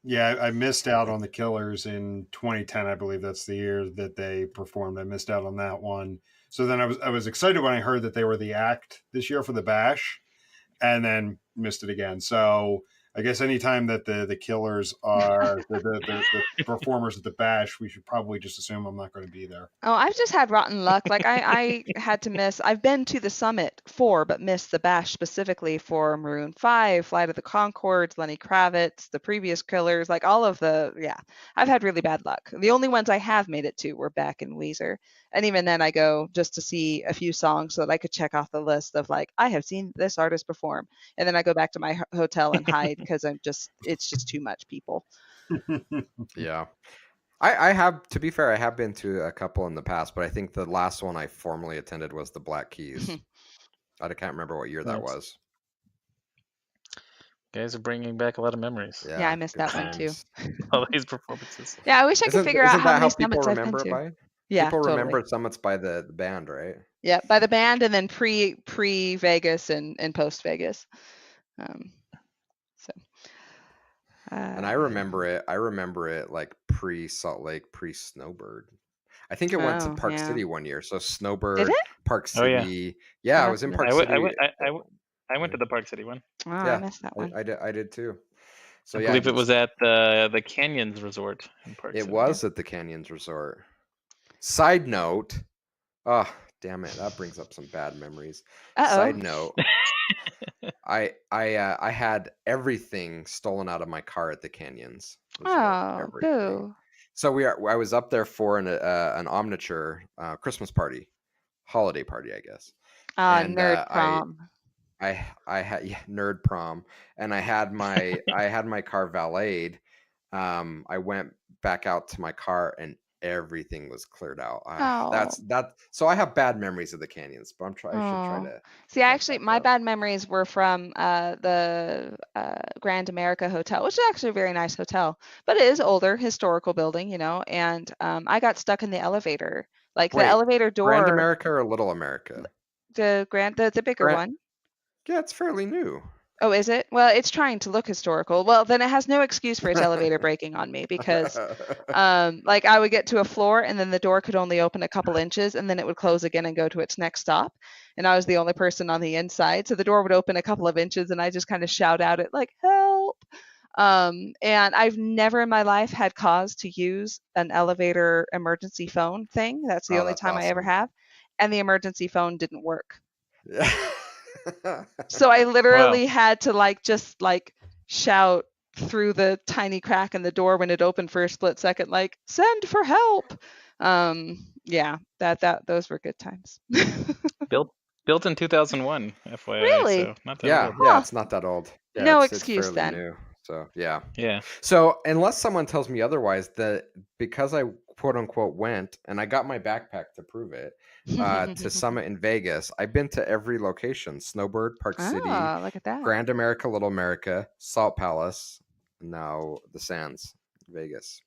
Yeah, I missed out on the Killers in 2010. I believe that's the year that they performed. I missed out on that one. So then I was excited when I heard that they were the act this year for the Bash, and then missed it again. So I guess anytime that the Killers are the performers at the Bash, we should probably just assume I'm not going to be there.
Oh, I've just had rotten luck. Like I had to miss. I've been to the Summit but missed the Bash specifically for Maroon 5, Flight of the Conchords, Lenny Kravitz, the previous Killers, like all of the. Yeah, I've had really bad luck. The only ones I have made it to were Beck and Weezer, and even then I go just to see a few songs so that I could check off the list of like I have seen this artist perform, and then I go back to my hotel and hide because it's just too much people.
Yeah. I have, to be fair, I have been to a couple in the past, but I think the last one I formally attended was the Black Keys. I can't remember what year that was.
You guys are bringing back a lot of memories.
Yeah, I missed that one too.
All these performances.
Yeah, I wish I could figure out how many summits I've been to.
By?
Yeah,
people
totally.
remember summits by the band, right?
Yeah, by the band, and then pre Vegas and post Vegas.
And I remember it like pre Salt Lake, pre Snowbird. I think it went to Park City one year. So Snowbird, Park City. Yeah, I was in Park City.
I went to the Park City one.
Oh, yeah, I missed that one.
I did too. So
I believe it was at the Canyons Resort in Park City.
It was at the Canyons Resort. Side note, oh damn it, that brings up some bad memories. Side note, I had everything stolen out of my car at the Canyons.
Oh, boo.
So I was up there for an Omniture Christmas party, holiday party, I guess.
Nerd prom.
I had nerd prom, and I had my car valeted. I went back out to my car and everything was cleared out. So I have bad memories of the Canyons, but I should try to
see. Actually, my bad memories were from the Grand America Hotel, which is actually a very nice hotel, but it is older, historical building, and I got stuck in the elevator. Like the elevator door.
Grand America or Little America?
The bigger one.
Yeah, it's fairly new.
Oh, is it? Well, it's trying to look historical. Well, then it has no excuse for its elevator breaking on me because, like, I would get to a floor and then the door could only open a couple inches and then it would close again and go to its next stop. And I was the only person on the inside, so the door would open a couple of inches and I just kind of shout out it like, help. And I've never in my life had cause to use an elevator emergency phone thing. That's the only time I ever have. And the emergency phone didn't work. So I literally had to just shout through the tiny crack in the door when it opened for a split second, like, send for help. Yeah, those were good times.
Built in 2001, FYI.
Really?
So not that old.
Yeah, it's not that old. Yeah,
no excuse then.
New, so yeah.
Yeah.
So unless someone tells me otherwise, because I quote unquote went and I got my backpack to prove it to Summit in Vegas, I've been to every location: Snowbird, Park City,
look at that.
Grand America, Little America, Salt Palace, now the Sands, Vegas.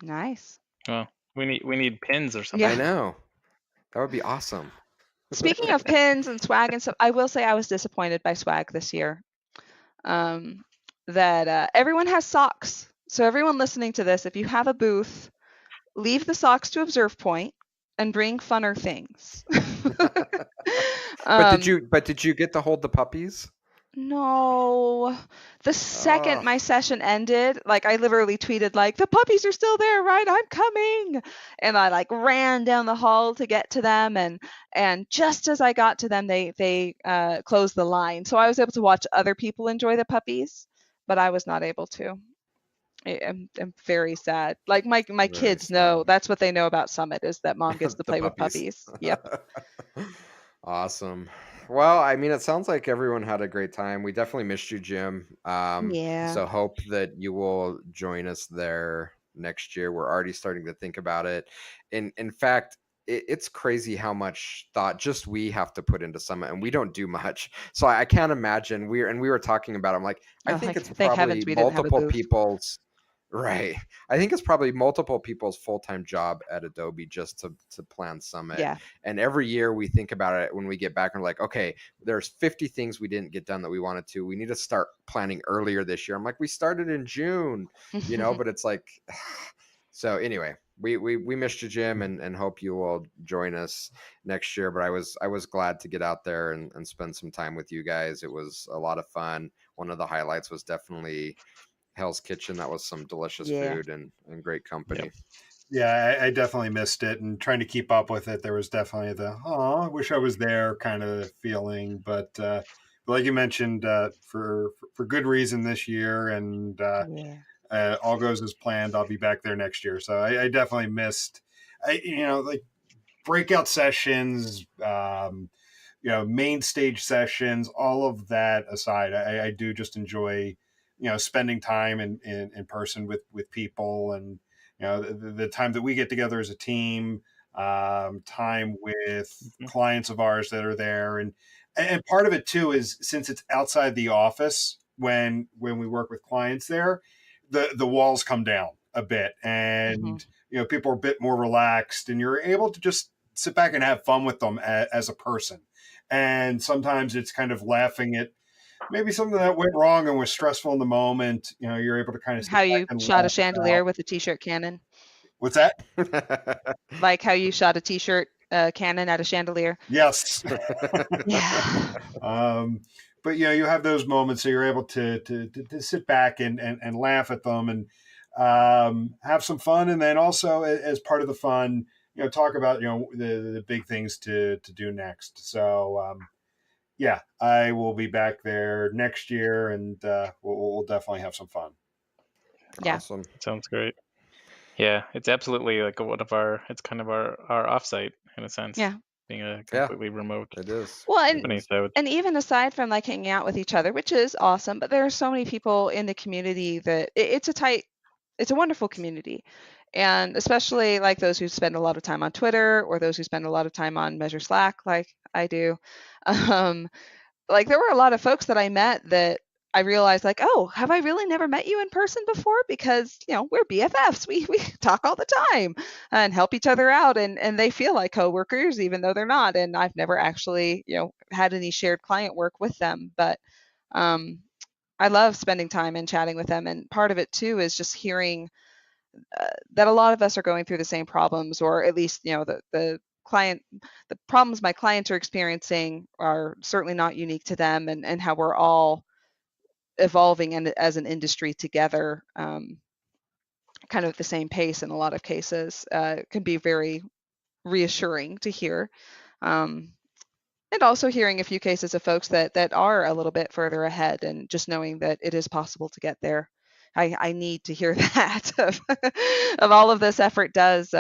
Nice.
Well, We need pins or something.
I know. That would be awesome.
Speaking of pins and swag and stuff, I will say I was disappointed by swag this year. That everyone has socks. So everyone listening to this, if you have a booth, leave the socks to Observe Point and bring funner things.
But did you get to hold the puppies?
No. The second my session ended, like I literally tweeted like, the puppies are still there, right? I'm coming. And I like ran down the hall to get to them, and just as I got to them, they closed the line. So I was able to watch other people enjoy the puppies, but I was not able to. I'm very sad. Like my kids know, that's what they know about Summit, is that mom gets to play with puppies. Yep.
Awesome. Well, I mean, it sounds like everyone had a great time. We definitely missed you, Jim.
Yeah.
So hope that you will join us there next year. We're already starting to think about it. In fact, it's crazy how much thought just we have to put into Summit, and we don't do much. So I can't imagine. We were talking about it. I'm like, I think it's probably multiple people's. Right. I think it's probably multiple people's full-time job at Adobe just to plan Summit.
Yeah.
And every year we think about it when we get back and we're like, okay, there's 50 things we didn't get done that we wanted to. We need to start planning earlier this year. I'm like, we started in June, but it's like, so anyway, we missed you, Jim, and hope you will join us next year. But I was glad to get out there and spend some time with you guys. It was a lot of fun. One of the highlights was definitely Hell's Kitchen. That was some delicious food and great company.
Yep. Yeah, I definitely missed it, and trying to keep up with it, there was definitely the I wish I was there kind of feeling. But like you mentioned, for good reason this year, and all goes as planned. I'll be back there next year, so I definitely missed. Like breakout sessions, main stage sessions, all of that aside, I do just enjoy spending time in person with people, and the time that we get together as a team, time with clients of ours that are there, and part of it too is, since it's outside the office, when we work with clients there, the walls come down a bit, and people are a bit more relaxed, and you're able to just sit back and have fun with them as a person. And sometimes it's kind of laughing at maybe something that went wrong and was stressful in the moment. You're able to kind of
how you shot a chandelier with a t-shirt cannon.
What's that?
Like how you shot a t-shirt cannon at a chandelier.
Yes.
Yeah.
But you have those moments, so you're able to sit back and laugh at them, and have some fun, and then also as part of the fun, talk about the big things to do next. So yeah, I will be back there next year, and we'll definitely have some fun.
Yeah.
Awesome.
Sounds great. Yeah, it's absolutely like it's kind of our offsite in a sense.
Yeah.
Being a completely remote.
It is.
Well,
company,
and even aside from like hanging out with each other, which is awesome, but there are so many people in the community that it's a wonderful community. And especially like those who spend a lot of time on Twitter, or those who spend a lot of time on Measure Slack, like I do. Like there were a lot of folks that I met that I realized like, oh, have I really never met you in person before? Because, we're BFFs. We talk all the time and help each other out, and they feel like coworkers, even though they're not. And I've never actually, had any shared client work with them. But I love spending time and chatting with them. And part of it too is just hearing that a lot of us are going through the same problems, or at least, the problems my clients are experiencing are certainly not unique to them, and how we're all evolving and as an industry together, kind of at the same pace in a lot of cases, can be very reassuring to hear. And also hearing a few cases of folks that are a little bit further ahead, and just knowing that it is possible to get there. I need to hear that of all of this effort does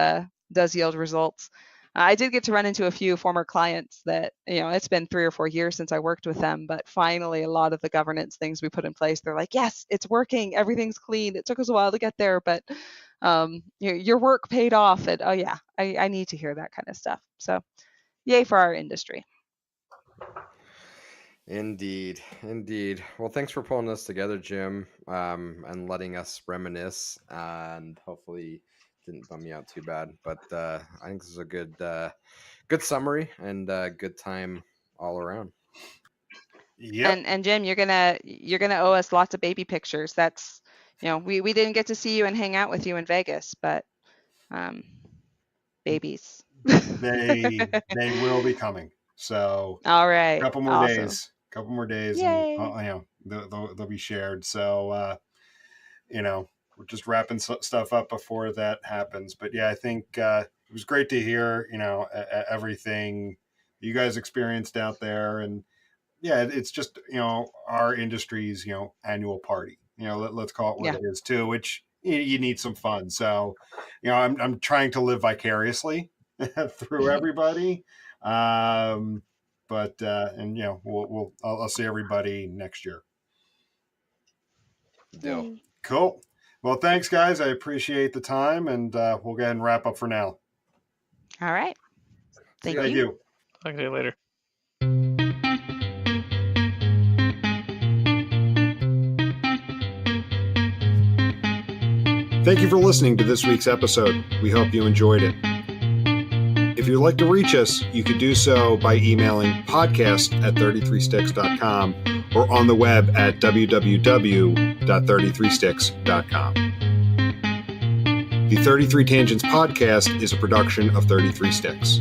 yield results. I did get to run into a few former clients that, it's been 3 or 4 years since I worked with them, but finally a lot of the governance things we put in place, they're like, yes, it's working, everything's clean. It took us a while to get there, but your work paid off. And I need to hear that kind of stuff. So yay for our industry.
Indeed. Well, thanks for pulling this together, Jim, and letting us reminisce, and hopefully didn't bum me out too bad. But I think this is a good summary and good time all around.
Yep.
And Jim, you're gonna owe us lots of baby pictures. That's, we didn't get to see you and hang out with you in Vegas, but babies.
They will be coming. So
all right,
a couple more days,
Yay.
and they'll be shared. So we're just wrapping stuff up before that happens. But yeah, I think it was great to hear everything you guys experienced out there, and yeah, it's just our industry's annual party. Let's call it what it is too, which you need some fun. So I'm trying to live vicariously through everybody. I'll see everybody next year.
Deal.
Cool. Well, thanks, guys. I appreciate the time, and we'll go ahead and wrap up for now.
All right. Thank
you.
you.
Talk to you later.
Thank you for listening to this week's episode. We hope you enjoyed it. If you'd like to reach us, you could do so by emailing podcast@33sticks.com or on the web at www.33sticks.com. The 33 Tangents podcast is a production of 33 Sticks.